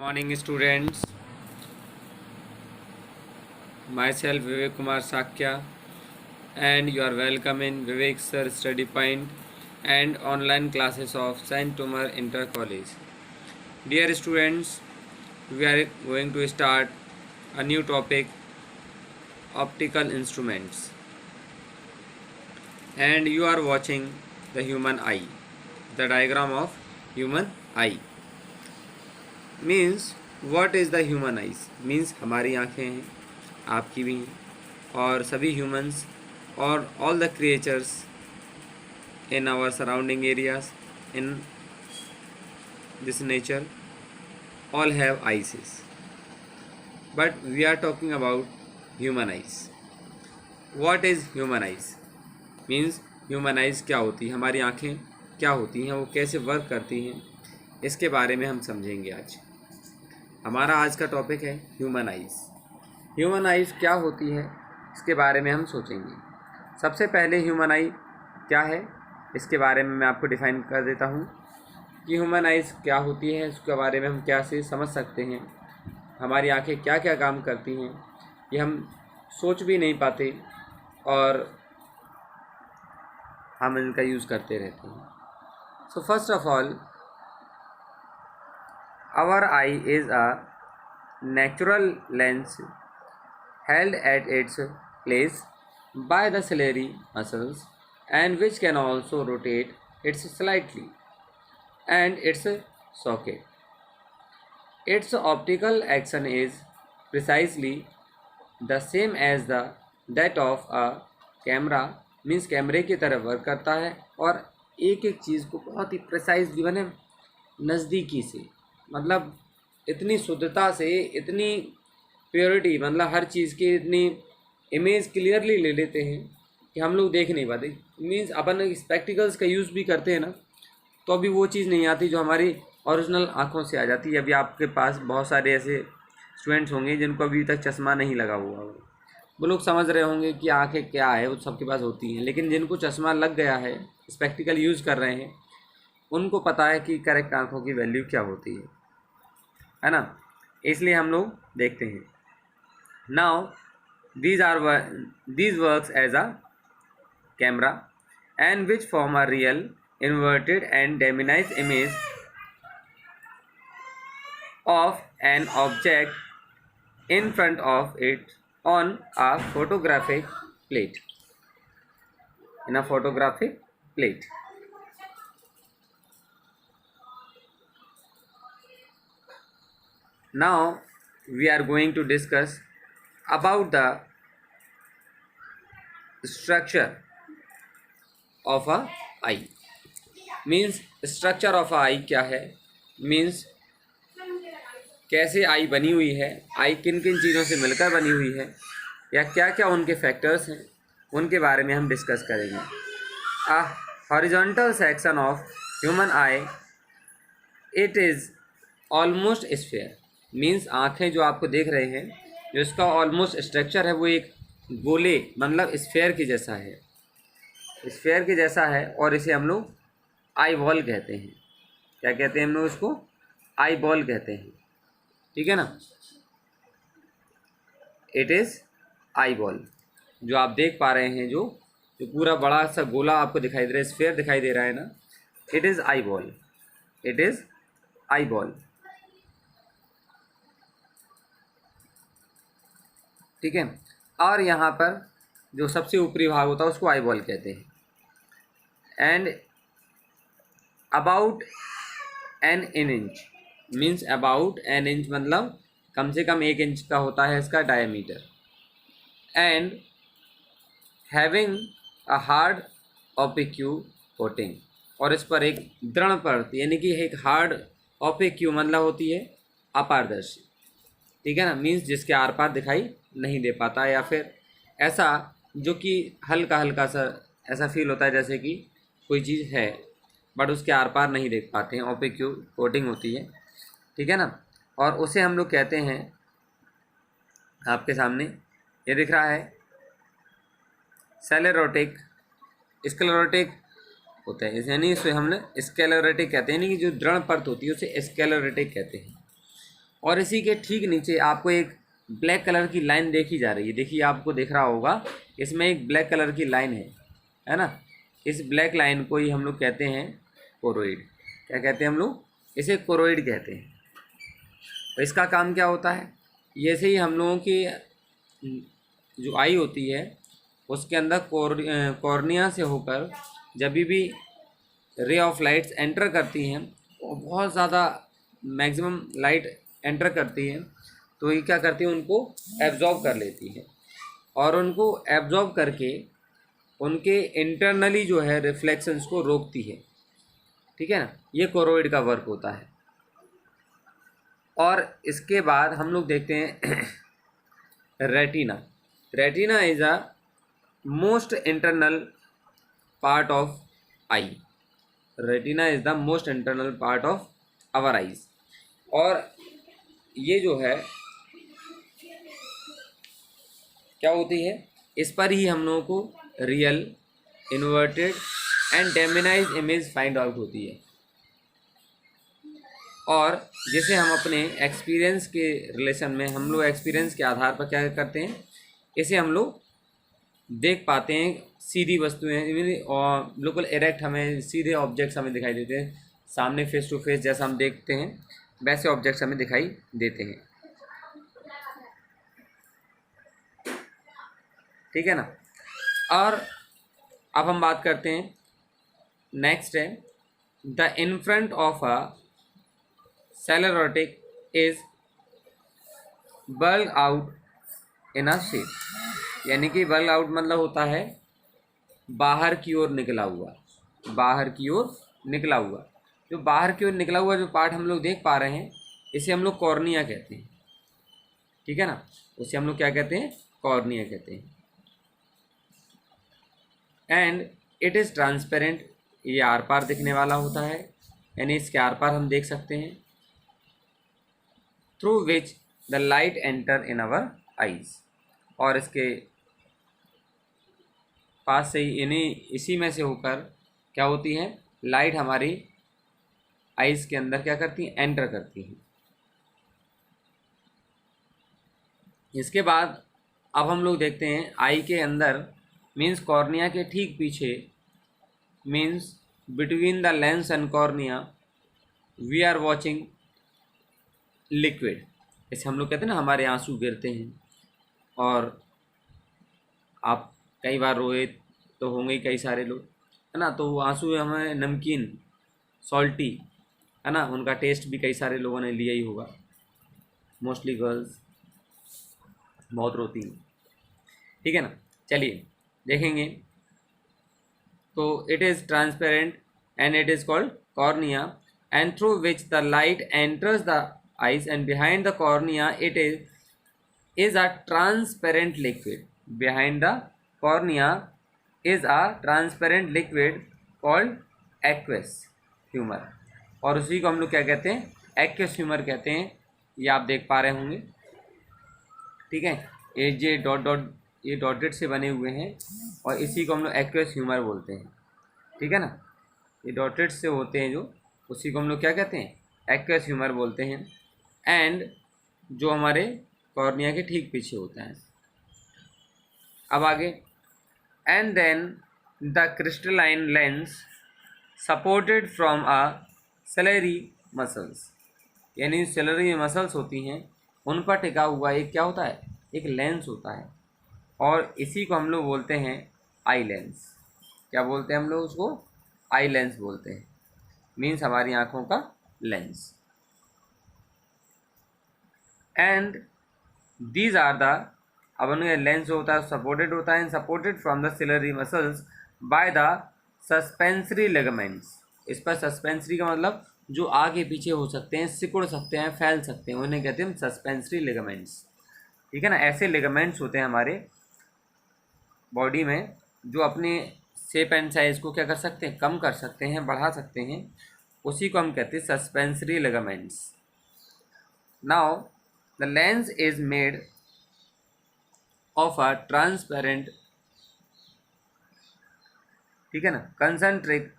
Morning students, myself Vivek Kumar Sakya and you are welcome in Vivek Sir Study Point and online classes of Saint Tomar Inter College. Dear students, we are going to start a new topic, optical instruments, and you are watching the human eye, the diagram of human eye. Means what is the human eyes means हमारी आँखें हैं, आपकी भी हैं और सभी humans और all the creatures in our surrounding areas in this nature all have eyes, but we are talking about human eyes. What is human eyes? Means human eyes क्या होती है, हमारी आँखें क्या होती हैं, वो कैसे वर्क करती हैं, इसके बारे में हम समझेंगे आज. हमारा आज का टॉपिक है ह्यूमन आइज़. ह्यूमन आइज़ क्या होती है इसके बारे में हम सोचेंगे. सबसे पहले ह्यूमन आई क्या है इसके बारे में मैं आपको डिफ़ाइन कर देता हूँ कि ह्यूमन आइज़ क्या होती है, उसके बारे में हम क्या से समझ सकते हैं, हमारी आंखें क्या क्या काम करती हैं, ये हम सोच भी नहीं पाते और हम इनका यूज़ करते रहते हैं. So first of all, our eye is a natural lens held at its place by the ciliary muscles and which can also rotate its slightly and its socket. Its optical action is precisely the same as that of a camera, means कैमरे की तरह work करता है और एक एक चीज़ को बहुत ही प्रिसाइजली बने नज़दीकी से, मतलब इतनी शुद्धता से, इतनी प्योरिटी, मतलब हर चीज़ की इतनी इमेज क्लियरली ले लेते हैं कि हम लोग देख नहीं पाते. मीन्स अपन स्पेक्टिकल्स का यूज़ भी करते हैं ना, तो अभी वो चीज़ नहीं आती जो हमारी ओरिजिनल आँखों से आ जाती है. अभी आपके पास बहुत सारे ऐसे स्टूडेंट्स होंगे जिनको अभी तक चश्मा नहीं लगा हुआ हो, वो लोग समझ रहे होंगे कि आँखें क्या है, वो सबके पास होती हैं. लेकिन जिनको चश्मा लग गया है, स्पेक्टिकल यूज़ कर रहे हैं, उनको पता है कि करेक्ट आँखों की वैल्यू क्या होती है ना. इसलिए हम लोग देखते हैं. Now these works as a camera and which form a real inverted and diminished image of an object in front of it on a photographic plate. In a photographic plate. Now we are going to discuss about the structure of a eye. Means structure of a eye क्या है, means कैसे आई बनी हुई है, आई किन किन चीज़ों से मिलकर बनी हुई है, या क्या क्या उनके फैक्टर्स हैं, उनके बारे में हम डिस्कस करेंगे. A horizontal section of human eye, it is almost sphere. Means आँखें जो आपको देख रहे हैं, जो इसका ऑलमोस्ट स्ट्रक्चर है वो एक गोले, मतलब स्फेयर की जैसा है, स्फेयर की जैसा है, और इसे हम लोग आई बॉल कहते हैं. क्या कहते हैं हम लोग इसको? आई बॉल कहते हैं. ठीक है ना. It is eye ball. जो आप देख पा रहे हैं, जो पूरा बड़ा सा गोला आपको दिखाई दे रहा है, स्फेयर दिखाई दे रहा है ना, it is eye ball. It is eye ball. ठीक है. और यहाँ पर जो सबसे ऊपरी भाग होता है उसको आई बॉल कहते हैं. And about an inch, means about an inch मतलब कम से कम 1 इंच का होता है इसका diameter. And having a hard opaque coating, और इस पर एक दृढ़ परत, यानी कि एक हार्ड ओपिक्यू मतलब होती है अपारदर्शी. ठीक है ना. मीन्स जिसके आर पार दिखाई नहीं दे पाता, या फिर ऐसा जो कि हल्का हल्का सा ऐसा फील होता है जैसे कि कोई चीज़ है बट उसके आर पार नहीं देख पाते हैं. ओपिक्यू कोटिंग होती है. ठीक है ना. और उसे हम लोग कहते हैं, आपके सामने ये दिख रहा है, सेलेरोटिक स्क्लेरोटिक होता है. यानी इसे हमने स्क्लेरोटिक कहते हैं, यानी कि जो दृढ़ परत होती है उसे स्क्लेरोटिक कहते हैं. और इसी के ठीक नीचे आपको एक ब्लैक कलर की लाइन देखी जा रही है। देखिए आपको दिख रहा होगा, इसमें एक ब्लैक कलर की लाइन है ना। इस ब्लैक लाइन को ही हम लोग कहते हैं कोरोइड। क्या कहते हैं हम लोग? इसे कोरोइड कहते हैं। तो इसका काम क्या होता है? जैसे ही हम लोगों की जो आई होती है उसके अंदर कॉर्निया से होकर जब भी रे ऑफ लाइट्स एंटर करती हैं, वो बहुत ज़्यादा मैक्सिमम लाइट एंटर करती है, तो ये क्या करती है, उनको एब्जॉर्ब कर लेती है और उनको एब्जॉर्ब करके उनके इंटरनली जो है रिफ्लेक्शंस को रोकती है। ठीक है ना, ये कोरोइड का वर्क होता है। और इसके बाद हम लोग देखते हैं retina. Retina is a most internal part of eye. Retina is the most internal part of our eyes. और ये जो है क्या होती है, इस पर ही हम लोगों को real, inverted and diminished image find out होती है। और जिसे हम अपने एक्सपीरियंस के रिलेशन में, हम लोग एक्सपीरियंस के आधार पर क्या करते हैं, इसे हम लोग देख पाते हैं। सीधी वस्तुएं और बिल्कुल इरेक्ट हमें सीधे ऑब्जेक्ट्स हमें दिखाई देते हैं सामने, फेस टू फेस जैसा हम देखते हैं वैसे ऑब्जेक्ट्स हमें दिखाई देते हैं। ठीक है ना। और अब हम बात करते हैं, नेक्स्ट है the in front of a sclerotic is bulge out in a shape. यानी कि बल्ग आउट मतलब होता है बाहर की ओर निकला हुआ। बाहर की ओर निकला हुआ, जो बाहर की ओर निकला हुआ जो पार्ट हम लोग देख पा रहे हैं, इसे हम लोग कॉर्निया कहते हैं। ठीक है ना, उसे हम लोग क्या कहते हैं, कॉर्निया कहते हैं। एंड इट इज़ ट्रांसपेरेंट, ये आर पार दिखने वाला होता है, यानी इसके आर पार हम देख सकते हैं। Through which the light enter in our eyes, और इसके पास से ही, यानी इसी में से होकर क्या होती है, लाइट हमारी आइज के अंदर क्या करती है, एंटर करती है। इसके बाद अब हम लोग देखते हैं आई के अंदर, मीन्स कॉर्निया के ठीक पीछे, means between the lens and cornea we are watching liquid. जैसे हम लोग कहते हैं ना, हमारे आंसू गिरते हैं, और आप कई बार रोए तो होंगे कई सारे लोग, है ना, तो वो आंसू हमें नमकीन, सॉल्टी, है ना, उनका टेस्ट भी कई सारे लोगों ने लिया ही होगा। मोस्टली गर्ल्स बहुत रोती हैं। ठीक है ना, चलिए देखेंगे। तो it is transparent and it is called cornea, and through which the light enters the eyes, and behind the cornea it is a transparent liquid. Behind the cornea is a transparent liquid called aqueous humor, और उसी को हम लोग क्या कहते हैं, aqueous humor कहते हैं। ये आप देख पा रहे होंगे। ठीक है, ये डॉट डॉट, ये डॉटेड से बने हुए हैं, और इसी को हम लोग aqueous humor बोलते हैं। ठीक है ना, ये डॉटेड से होते हैं जो, उसी को हम लोग क्या कहते हैं, aqueous humor बोलते हैं। एंड जो हमारे कॉर्निया के ठीक पीछे होता है। अब आगे, and then the crystalline lens supported from a ciliary muscles, यानी सेलेरी मसल्स होती हैं उन पर टिका हुआ एक क्या होता है, एक लेंस होता है, और इसी को हम लोग बोलते हैं आई लेंस। क्या बोलते हैं हम लोग उसको, आई लेंस बोलते हैं, मीन्स हमारी आँखों का lens. And these are the, अब उनका लेंस होता है सपोर्टेड होता है, supported from the ciliary muscles by the suspensory ligaments. इस पर सस्पेंसरी का मतलब जो आगे पीछे हो सकते हैं, सिकुड़ सकते हैं, फैल सकते हैं, उन्हें कहते हैं सस्पेंसरी लिगामेंट्स। ठीक है ना, ऐसे लिगामेंट्स होते हैं हमारे बॉडी में जो अपने शेप एंड साइज को क्या कर सकते हैं, कम कर सकते हैं, बढ़ा सकते हैं, उसी को हम कहते हैं suspensory ligaments. Now the lens is made of a transparent, ठीक है ना, कंसेंट्रिक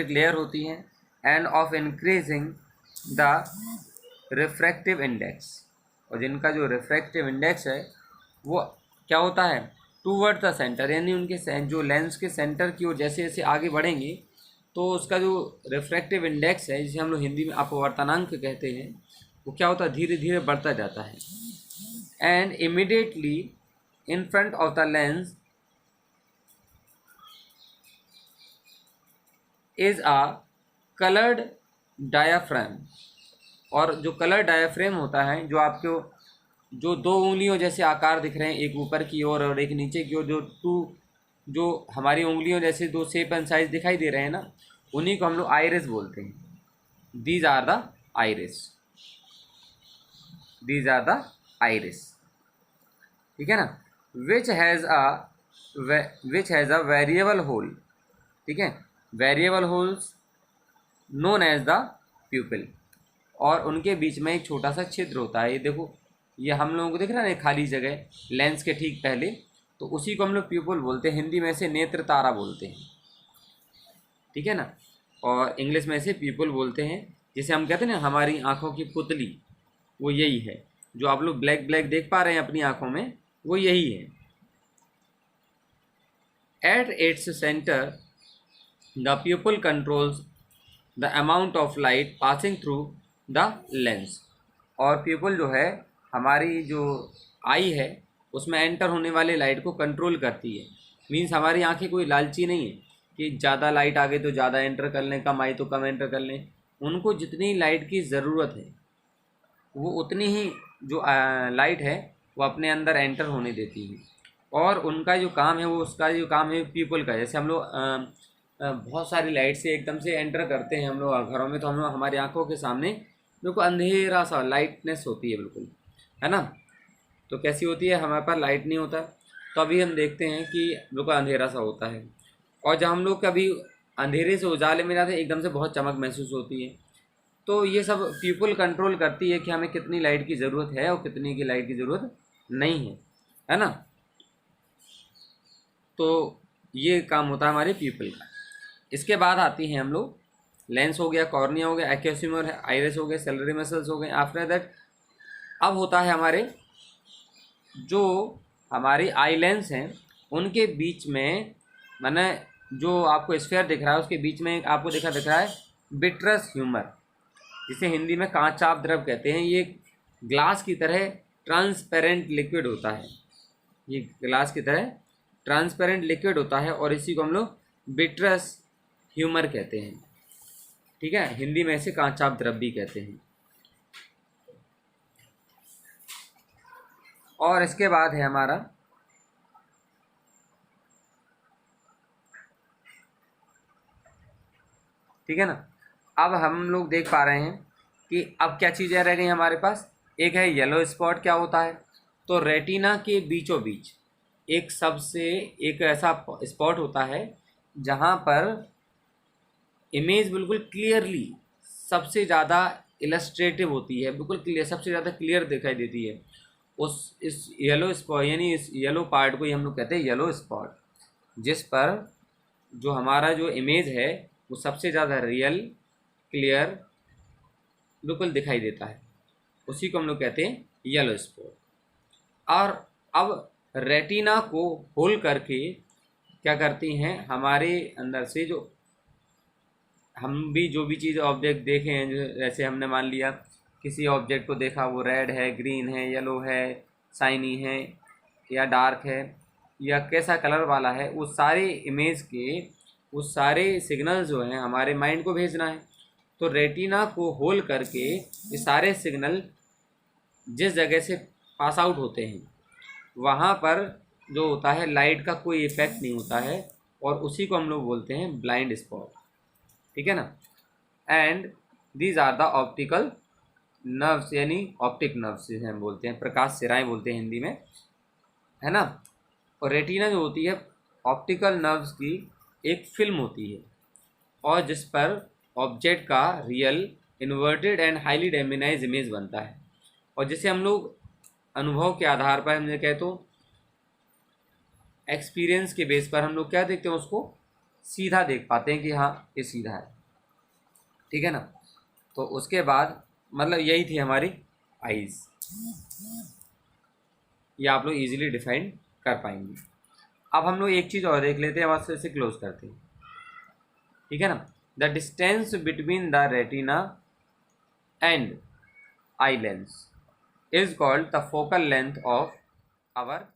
लेयर होती है, end of increasing the refractive index, और जिनका जो रिफ्रैक्टिव इंडेक्स है वो क्या होता है, टूवर्ड द सेंटर, यानी उनके जो लेंस के सेंटर की ओर जैसे जैसे आगे बढ़ेंगे तो उसका जो रिफ्रैक्टिव इंडेक्स है, जिसे हम लोग हिंदी में अपवर्तनांक कहते हैं, वो क्या होता है, धीरे धीरे बढ़ता जाता है। And immediately in front of the lens is a coloured diaphragm, और जो कलर डायाफ्रेम होता है, जो आपको जो दो उंगलियों जैसे आकार दिख रहे हैं, एक ऊपर की ओर और एक नीचे की ओर, जो हमारी उंगलियों जैसे दो शेप एंड साइज दिखाई दे रहे हैं ना, उन्हीं को हम लोग आइरिस बोलते हैं। These are the iris, these are the iris, ठीक है ना। Which has a variable hole, ठीक है, variable holes known as the pupil, और उनके बीच में एक छोटा सा छिद्र होता है। ये देखो, ये हम लोगों को दिख रहा है ना खाली जगह लेंस के ठीक पहले, तो उसी को हम लोग प्यूपिल बोलते हैं, हिंदी में से नेत्र तारा बोलते हैं, ठीक है ना, और इंग्लिश में से प्यूपिल बोलते हैं। जिसे हम कहते हैं ना हमारी आँखों की पुतली, वो यही है, जो आप लोग ब्लैक ब्लैक देख पा रहे हैं अपनी आँखों में, वो यही है। At its centre the प्यूपिल controls the amount of light passing through the lens, और प्यूपिल जो है हमारी जो आई है उसमें एंटर होने वाले लाइट को कंट्रोल करती है। मीन्स हमारी आंखें कोई लालची नहीं है कि ज़्यादा लाइट आ गई तो ज़्यादा एंटर कर लें, कम आई तो कम एंटर कर लें। उनको जितनी लाइट की ज़रूरत है वो उतनी ही जो लाइट है वो अपने अंदर एंटर होने देती है, और उनका जो काम है वो उसका जो काम है पीपल का, जैसे हम लोग बहुत सारी लाइट से एकदम से एंटर करते हैं हम लोग घरों में, तो हम लोग हमारी आंखों के सामने बिल्कुल अंधेरा सा लाइटनेस होती है बिल्कुल, है ना। तो कैसी होती है, हमारे पास लाइट नहीं होता तो अभी हम देखते हैं कि बिल्कुल अंधेरा सा होता है, और जब हम लोग कभी अंधेरे से उजाले में जाते हैं एकदम से बहुत चमक महसूस होती है। तो ये सब पीपल कंट्रोल करती है कि हमें कितनी लाइट की ज़रूरत है और कितनी की लाइट की ज़रूरत नहीं है ना। तो ये काम होता है हमारे पीपल का। इसके बाद आती हैं हम लोग, लेंस हो गया, कॉर्निया हो गया, एक्यूसिमर है, आइरिस हो गया, सेलरी मसल्स हो गए। आफ्टर दैट अब होता है हमारे जो हमारी आई लेंस हैं उनके बीच में, मैंने जो आपको स्फीयर दिख रहा है उसके बीच में एक आपको दिख रहा है विट्रस ह्यूमर, जिसे हिंदी में कांचाप द्रव कहते हैं। ये ग्लास की तरह ट्रांसपेरेंट लिक्विड होता है, ये ग्लास की तरह ट्रांसपेरेंट लिक्विड होता है, और इसी को हम लोग विट्रस ह्यूमर कहते हैं, ठीक है। हिंदी में इसे कांचाप द्रव भी कहते हैं। और इसके बाद है हमारा ठीक है ना। अब हम लोग देख पा रहे हैं कि अब क्या चीज़ें रह गई हमारे पास। एक है येलो स्पॉट। क्या होता है, तो रेटिना के बीचों बीच एक सबसे एक ऐसा स्पॉट होता है जहाँ पर इमेज बिल्कुल क्लियरली सबसे ज़्यादा इलस्ट्रेटिव होती है, बिल्कुल क्लियर, सबसे ज़्यादा क्लियर दिखाई देती है। उस इस येलो स्पॉट यानी इस येलो पार्ट को ही हम लोग कहते हैं येलो स्पॉट, जिस पर जो हमारा जो इमेज है वो सबसे ज़्यादा रियल, क्लियर, बिल्कुल दिखाई देता है, उसी को हम लोग कहते हैं येलो स्पॉट। और अब रेटिना को होल करके क्या करती हैं, हमारे अंदर से जो हम भी जो भी चीज़ ऑब्जेक्ट देखे हैं, जैसे हमने मान लिया किसी ऑब्जेक्ट को देखा, वो रेड है, ग्रीन है, येलो है, शाइनी है या डार्क है या कैसा कलर वाला है, वो सारे इमेज के वो सारे सिग्नल जो हैं हमारे माइंड को भेजना है। तो रेटिना को होल करके ये सारे सिग्नल जिस जगह से पास आउट होते हैं वहाँ पर जो होता है लाइट का कोई इफेक्ट नहीं होता है, और उसी को हम लोग बोलते हैं ब्लाइंड स्पॉट, ठीक है ना। And these are the optical nerves, यानी ऑप्टिक नर्व्स जिसे हम बोलते हैं, प्रकाश सिराएं बोलते हैं हिंदी में, है ना। और रेटिना जो होती है ऑप्टिकल नर्व्स की एक फिल्म होती है, और जिस पर ऑब्जेक्ट का real, inverted and highly diminished image बनता है, और जिसे हम लोग अनुभव के आधार पर, हमने कहे तो एक्सपीरियंस के बेस पर हम लोग क्या देखते हैं, उसको सीधा देख पाते हैं कि हाँ ये सीधा है, ठीक है ना। तो उसके बाद मतलब यही थी हमारी आइज, ये आप लोग इजीली डिफाइन कर पाएंगे। अब हम लोग एक चीज़ और देख लेते हैं, बस इसे क्लोज करते हैं, ठीक है ना। The distance between the retina and eye lens is called the focal length of our